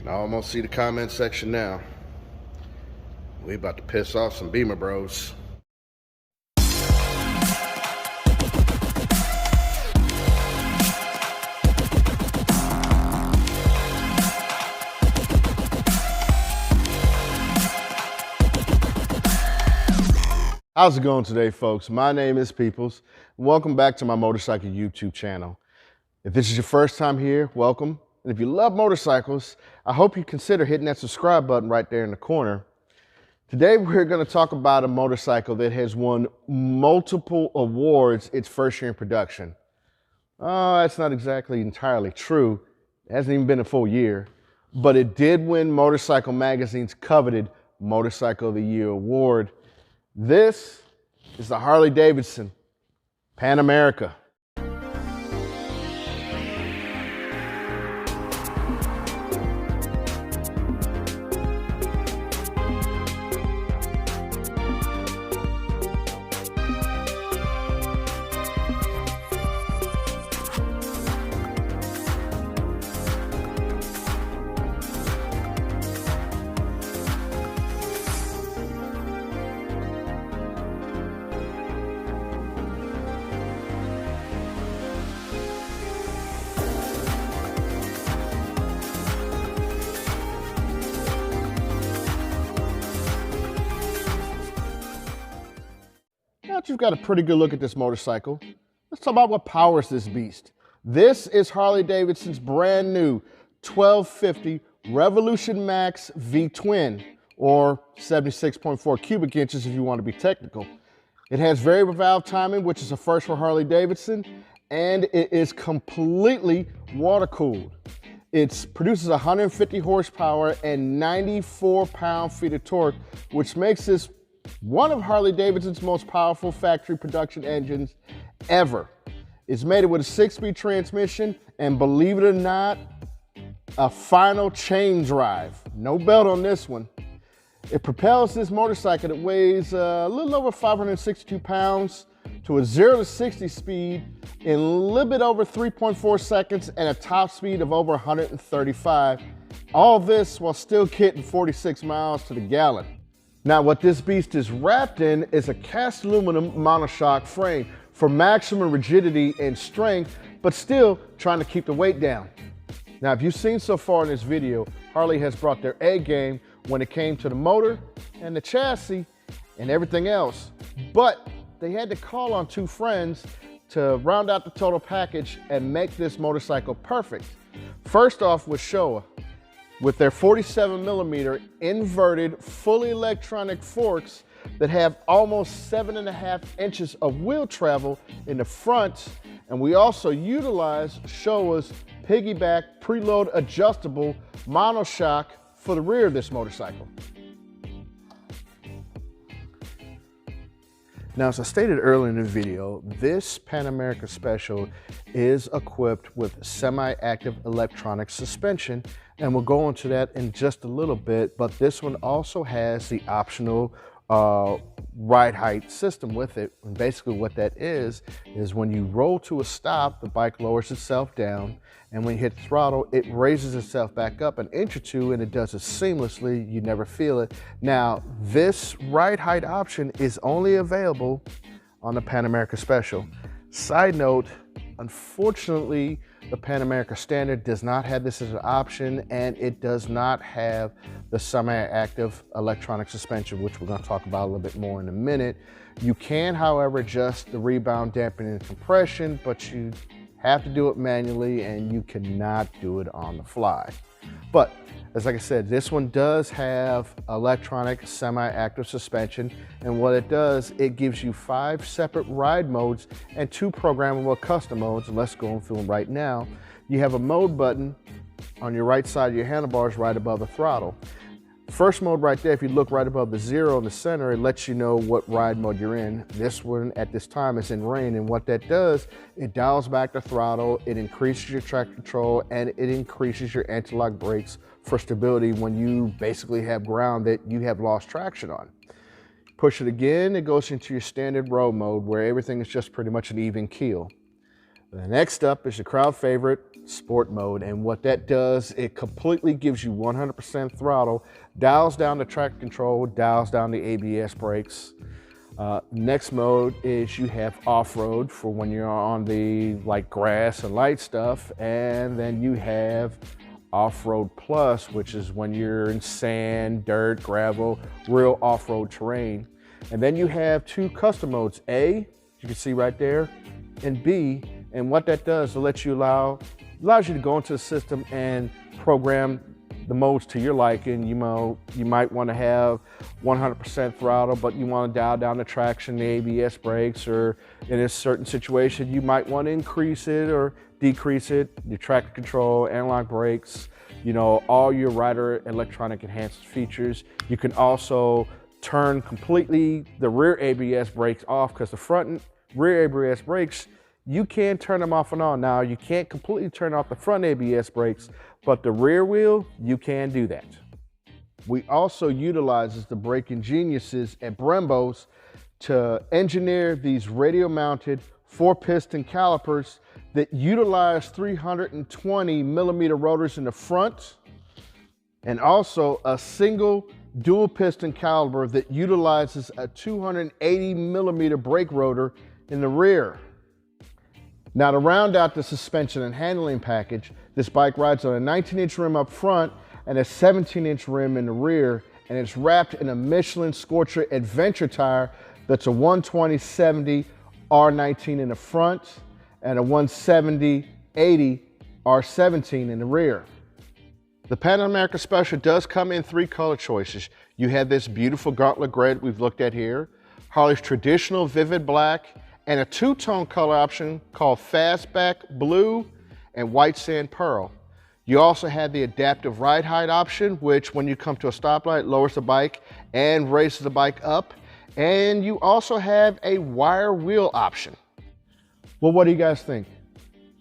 can almost see the comment section now. We about to piss off some Beamer bros. How's it going today, folks? My name is Peoplz. Welcome back to my motorcycle YouTube channel. If this is your first time here, welcome. And if you love motorcycles, I hope you consider hitting that subscribe button right there in the corner. Today, we're going to talk about a motorcycle that has won multiple awards its first year in production. That's not exactly entirely true. It hasn't even been a full year, but it did win Motorcycle Magazine's coveted Motorcycle of the Year award. This is the Harley Davidson Pan America. Now that you've got a pretty good look at this motorcycle, let's talk about what powers this beast. This is Harley Davidson's brand new 1250 Revolution Max V-Twin, or 76.4 cubic inches if you want to be technical. It has variable valve timing, which is a first for Harley Davidson, and it is completely water-cooled. It produces 150 horsepower and 94 pound-feet of torque, which makes this one of Harley Davidson's most powerful factory production engines ever. It's made it with a 6-speed transmission, and believe it or not, a final chain drive. No belt on this one. It propels this motorcycle that weighs a little over 562 pounds to a 0 to 60 speed in a little bit over 3.4 seconds and a top speed of over 135. All this while still getting 46 miles to the gallon. Now, what this beast is wrapped in is a cast aluminum monoshock frame for maximum rigidity and strength, but still trying to keep the weight down. Now, if you've seen so far in this video, Harley has brought their A game when it came to the motor and the chassis and everything else. But they had to call on two friends to round out the total package and make this motorcycle perfect. First off was Showa, with their 47mm inverted, fully electronic forks that have almost 7.5 inches of wheel travel in the front. And we also utilize Showa's piggyback preload adjustable monoshock for the rear of this motorcycle. Now, as I stated earlier in the video, this Pan America Special is equipped with semi-active electronic suspension, and we'll go into that in just a little bit, but this one also has the optional ride height system with it. And basically what that is when you roll to a stop, the bike lowers itself down, and when you hit the throttle, it raises itself back up an inch or two, and it does it seamlessly. You never feel it. Now, this ride height option is only available on the Pan America Special. Side note, unfortunately, the Pan America Standard does not have this as an option, and it does not have the semi-active electronic suspension, which we're going to talk about a little bit more in a minute. You can, however, adjust the rebound, dampening, and compression, but you have to do it manually, and you cannot do it on the fly. But as like I said, this one does have electronic semi-active suspension, and what it does, it gives you 5 separate ride modes and 2 programmable custom modes. And let's go through them right now. You have a mode button on your right side of your handlebars right above the throttle. First mode right there, if you look right above the 0 in the center, it lets you know what ride mode you're in. This one at this time is in rain, and what that does, it dials back the throttle, it increases your traction control, and it increases your anti-lock brakes for stability when you basically have ground that you have lost traction on. Push it again, it goes into your standard road mode where everything is just pretty much an even keel. The next up is your crowd favorite, sport mode. And what that does, it completely gives you 100% throttle, dials down the traction control, dials down the ABS brakes. Next mode is you have off-road for when you're on the grass and light stuff, and then you have off-road plus, which is when you're in sand, dirt, gravel, real off-road terrain. And then you have two custom modes, A, you can see right there, and B. And what that does, it allows you to go into the system and program the modes to your liking. You might want to have 100% throttle, but you want to dial down the traction, the ABS brakes, or in a certain situation, you might want to increase it or decrease it, your traction control, analog brakes, all your Ryder electronic enhanced features. You can also turn completely the rear ABS brakes off, because the front and rear ABS brakes, you can turn them off and on. Now, you can't completely turn off the front ABS brakes, but the rear wheel, you can do that. We also utilizes the braking geniuses at Brembo's to engineer these radio-mounted 4-piston calipers that utilize 320 millimeter rotors in the front, and also a single dual piston caliper that utilizes a 280 millimeter brake rotor in the rear. Now, to round out the suspension and handling package, this bike rides on a 19-inch rim up front and a 17-inch rim in the rear, and it's wrapped in a Michelin Scorcher Adventure tire that's a 120/70 R19 in the front and a 170/80 R17 in the rear. The Pan America Special does come in 3 color choices. You have this beautiful gauntlet gray that we've looked at here, Harley's traditional vivid black, and a 2-tone color option called Fastback Blue and White Sand Pearl. You also have the adaptive ride height option, which when you come to a stoplight, lowers the bike and raises the bike up. And you also have a wire wheel option. Well, what do you guys think?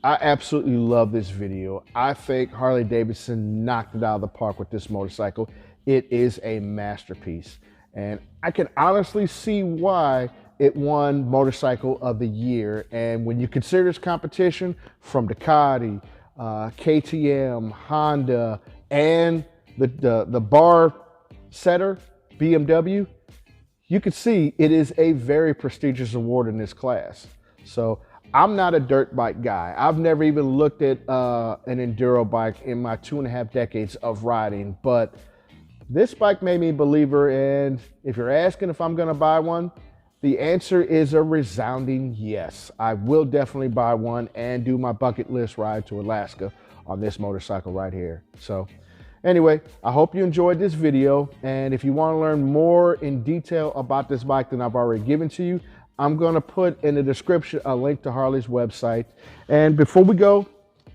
I absolutely love this video. I think Harley Davidson knocked it out of the park with this motorcycle. It is a masterpiece. And I can honestly see why it won Motorcycle of the Year. And when you consider this competition from Ducati, KTM, Honda, and the bar setter, BMW, you can see it is a very prestigious award in this class. So I'm not a dirt bike guy. I've never even looked at an enduro bike in my 2.5 decades of riding, but this bike made me a believer. And if you're asking if I'm gonna buy one, the answer is a resounding yes. I will definitely buy one and do my bucket list ride to Alaska on this motorcycle right here. So anyway, I hope you enjoyed this video. And if you want to learn more in detail about this bike than I've already given to you, I'm going to put in the description a link to Harley's website. And before we go,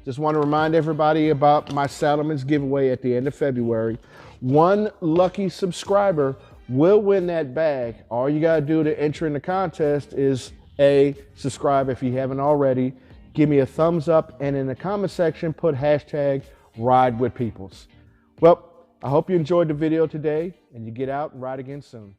just want to remind everybody about my Saddlemen's giveaway at the end of February. One lucky subscriber will win that bag. All you got to do to enter in the contest is A, subscribe if you haven't already, give me a thumbs up, and in the comment section, put hashtag Ride with Peoplz. Well, I hope you enjoyed the video today and you get out and ride again soon.